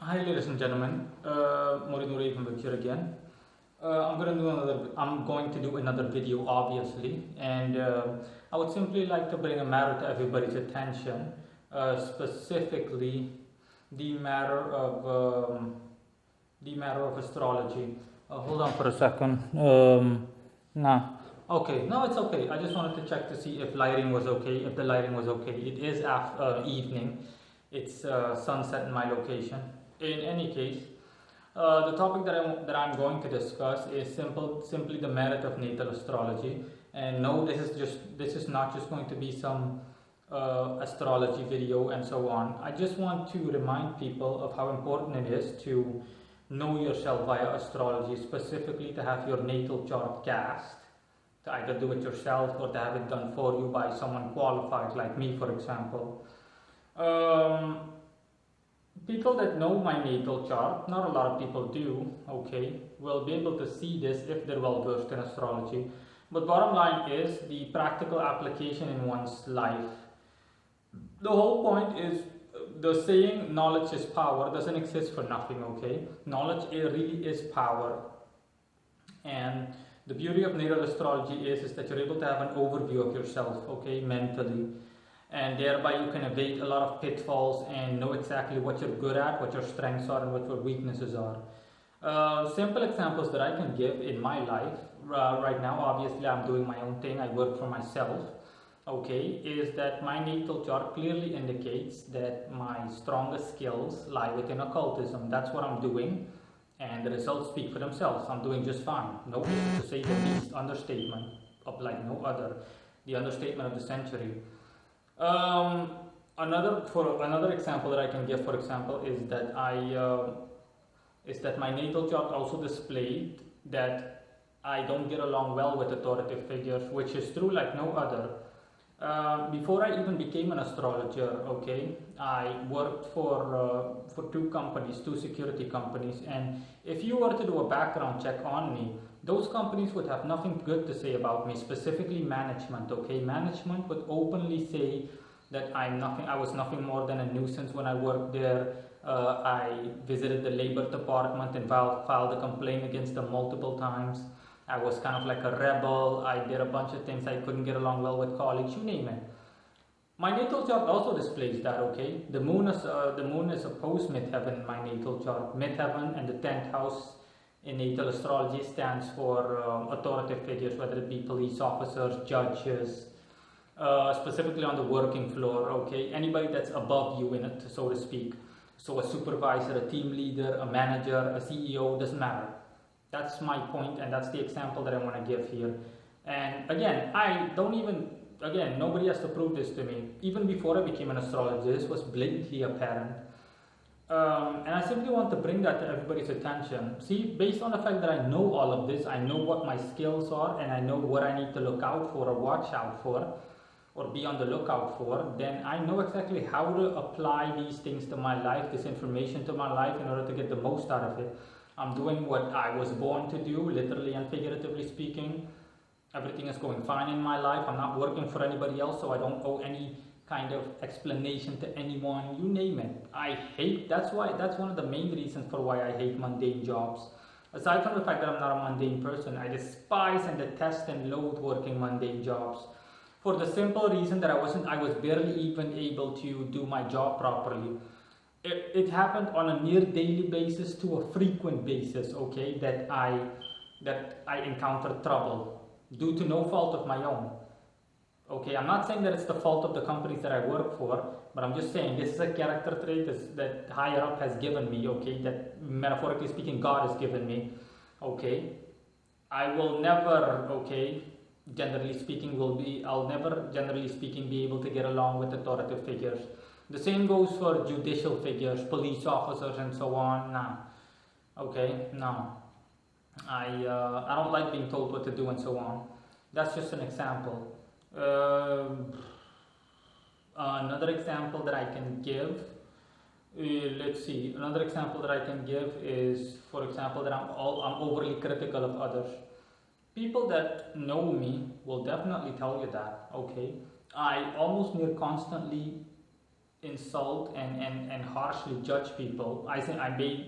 Hi, ladies and gentlemen. Morinuri from here again. I'm going to do another video, obviously, and I would simply like to bring a matter to everybody's attention, specifically the matter of astrology. Hold on for a second. Nah. Okay, no, it's okay. I just wanted to check to see if lighting was okay. If the lighting was okay, it is after evening. It's sunset in my location. In any case, the topic that I'm going to discuss is simply the merit of natal astrology. And no, this is not just going to be some astrology video and so on. I just want to remind people of how important it is to know yourself via astrology, specifically to have your natal chart cast, to either do it yourself or to have it done for you by someone qualified, like me, for example. Um, People that know my natal chart, not a lot of people do, okay, will be able to see this if they're well versed in astrology. But bottom line is the practical application in one's life. The whole point is the saying knowledge is power doesn't exist for nothing, okay? Knowledge really is power. And the beauty of natal astrology is that you're able to have an overview of yourself, okay, mentally, and thereby you can evade a lot of pitfalls and know exactly what you're good at, what your strengths are, and what your weaknesses are. Simple examples that I can give in my life right now, obviously I'm doing my own thing, I work for myself, okay, is that my natal chart clearly indicates that my strongest skills lie within occultism. That's what I'm doing, and the results speak for themselves. I'm doing just fine, no, to say the least. Understatement of like no other, the understatement of the century. Another example that I can give, for example, is that my natal chart also displayed that I don't get along well with authoritative figures, which is true like no other. Before I even became an astrologer, okay, I worked for two companies, two security companies, and if you were to do a background check on me, those companies would have nothing good to say about me, specifically management, okay? Management would openly say that I was nothing more than a nuisance when I worked there. I visited the labor department and filed a complaint against them multiple times. I was kind of like a rebel. I did a bunch of things. I couldn't get along well with colleagues, you name it. My natal chart also displays that, okay? The moon is opposed midheaven in my natal chart. Midheaven and the 10th house in natal astrology stands for authoritative figures, whether it be police officers, judges, specifically on the working floor, okay? Anybody that's above you in it, so to speak. So a supervisor, a team leader, a manager, a CEO, doesn't matter. That's my point, and that's the example that I want to give here. And again, nobody has to prove this to me. Even before I became an astrologer, this was blatantly apparent. And I simply want to bring that to everybody's attention. See, based on the fact that I know all of this, I know what my skills are, and I know what I need to look out for or watch out for, or be on the lookout for, then I know exactly how to apply these things to my life, this information to my life, in order to get the most out of it. I'm doing what I was born to do, literally and figuratively speaking. Everything is going fine in my life. I'm not working for anybody else, so I don't owe any kind of explanation to anyone, you name it. That's one of the main reasons for why I hate mundane jobs. Aside from the fact that I'm not a mundane person, I despise and detest and loathe working mundane jobs. For the simple reason that I was barely even able to do my job properly. It happened on a near daily basis to a frequent basis, okay, that I encountered trouble due to no fault of my own. Okay, I'm not saying that it's the fault of the companies that I work for, but I'm just saying this is a character trait that higher up has given me, okay, that metaphorically speaking God has given me, okay. I will never, okay, I'll never generally speaking be able to get along with authoritative figures. The same goes for judicial figures, police officers and so on. Nah, okay, no. I don't like being told what to do and so on. That's just an example. Another example that I can give, another example that I can give is, for example, that I'm overly critical of others. People that know me will definitely tell you that, okay? I almost near constantly insult and harsh harshly judge people. I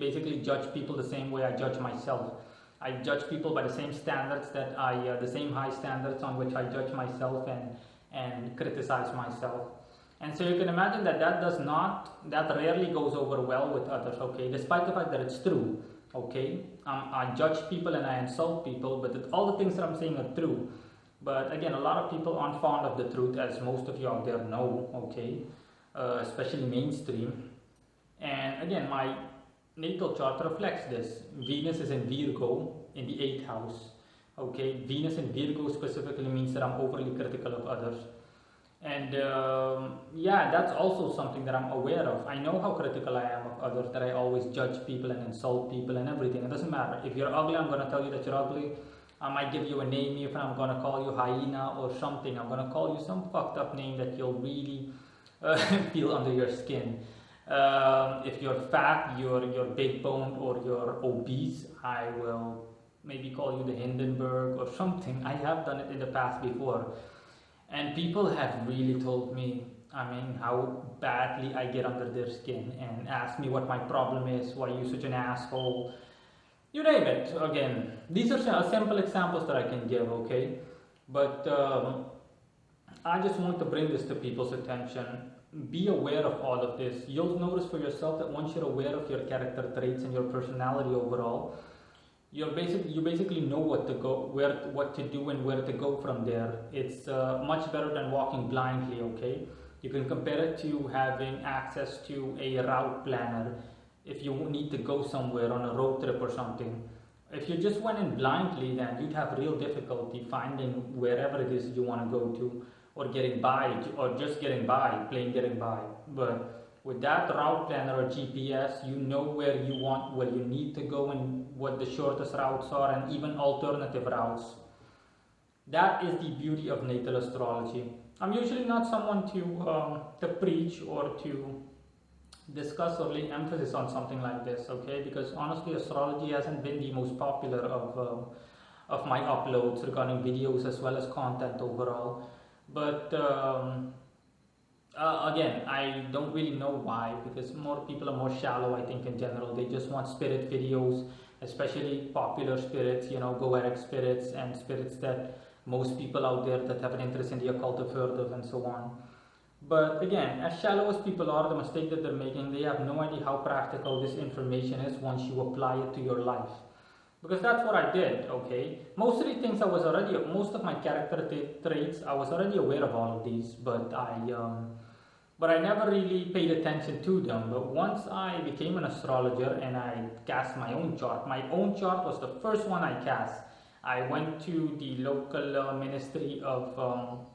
basically judge people the same way I judge myself. I judge people by the same standards the same high standards on which I judge myself and criticize myself. And so you can imagine that rarely goes over well with others, okay, despite the fact that it's true, okay. I judge people and I insult people, but all the things that I'm saying are true. But again, a lot of people aren't fond of the truth, as most of you out there know, okay, especially mainstream. And again, my natal chart reflects this. Venus is in Virgo in the 8th house, okay. Venus in Virgo specifically means that I'm overly critical of others. And yeah, that's also something that I'm aware of. I know how critical I am of others, that I always judge people and insult people and everything. It doesn't matter. If you're ugly, I'm going to tell you that you're ugly. I might give you a name. If I'm going to call you hyena or something, I'm going to call you some fucked up name that you'll really feel under your skin. If you're fat, you're big boned, or you're obese, I will maybe call you the Hindenburg or something. I have done it in the past before. And people have really told me, how badly I get under their skin, and ask me what my problem is, why are you such an asshole, you name it. Again, these are simple examples that I can give, okay? But I just want to bring this to people's attention. Be aware of all of this. You'll notice for yourself that once you're aware of your character traits and your personality overall, you basically know what to do and where to go from there. It's much better than walking blindly, okay? You can compare it to having access to a route planner if you need to go somewhere on a road trip or something. If you just went in blindly, then you'd have real difficulty finding wherever it is you want to go to, or getting by, or just getting by, plain getting by. But with that route planner or GPS, you know where you need to go, and what the shortest routes are, and even alternative routes. That is the beauty of natal astrology. I'm usually not someone to preach or to discuss or lay emphasis on something like this, okay? Because honestly, astrology hasn't been the most popular of my uploads regarding videos as well as content overall. But again, I don't really know why, because more people are more shallow, I think, in general. They just want spirit videos, especially popular spirits, goetic spirits, and spirits that most people out there that have an interest in the occult have heard of, and so on. But again, as shallow as people are, the mistake that they're making, they have no idea how practical this information is once you apply it to your life. Because that's what I did, okay? Most of the things most of my character traits, I was already aware of all of these, but I never really paid attention to them. But once I became an astrologer and I cast my own chart was the first one I cast. I went to the local ministry of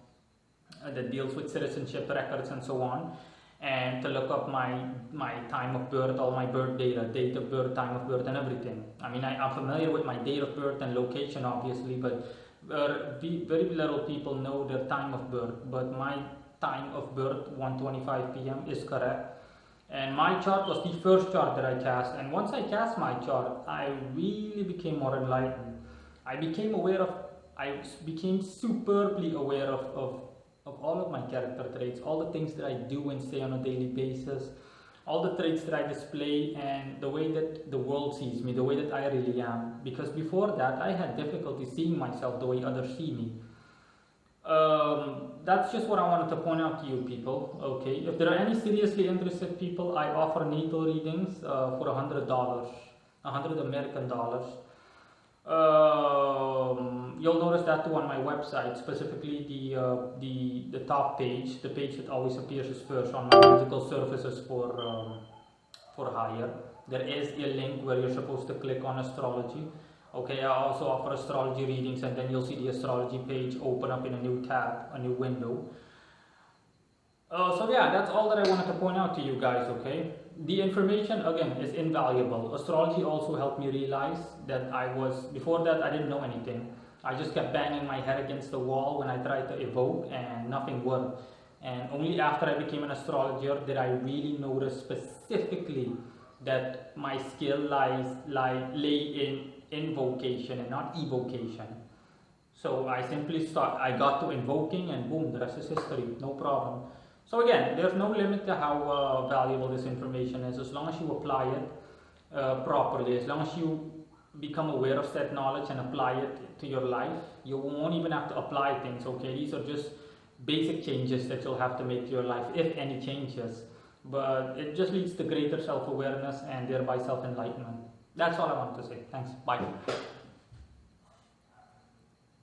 that deals with citizenship records and so on, and to look up my time of birth, all my birth data, date of birth, time of birth, and everything. I'm familiar with my date of birth and location, obviously, but very little people know their time of birth. But my time of birth, 1:25 p.m., is correct. And my chart was the first chart that I cast. And once I cast my chart, I really became more enlightened. I became superbly aware of all of my character traits, all the things that I do and say on a daily basis, all the traits that I display, and the way that the world sees me, the way that I really am. Because before that, I had difficulty seeing myself the way others see me. That's just what I wanted to point out to you people, okay? If there are any seriously interested people, I offer natal readings for $100, 100 American dollars. You'll notice that too on my website, specifically the top page, the page that always appears as first on my magical services for hire. There is a link where you're supposed to click on astrology. Okay, I also offer astrology readings, and then you'll see the astrology page open up in a new tab, a new window. So yeah, that's all that I wanted to point out to you guys, okay? The information, again, is invaluable. Astrology also helped me realize that before that, I didn't know anything. I just kept banging my head against the wall when I tried to evoke, and nothing worked. And only after I became an astrologer did I really notice specifically that my skill lay in invocation and not evocation. So I simply I got to invoking, and boom, the rest is history, no problem. So again, there's no limit to how valuable this information is, as long as you apply it properly, as long as you become aware of said knowledge and apply it to your life. You won't even have to apply things, okay? These are just basic changes that you'll have to make to your life, if any changes. But it just leads to greater self-awareness and thereby self-enlightenment. That's all I want to say. Thanks. Bye.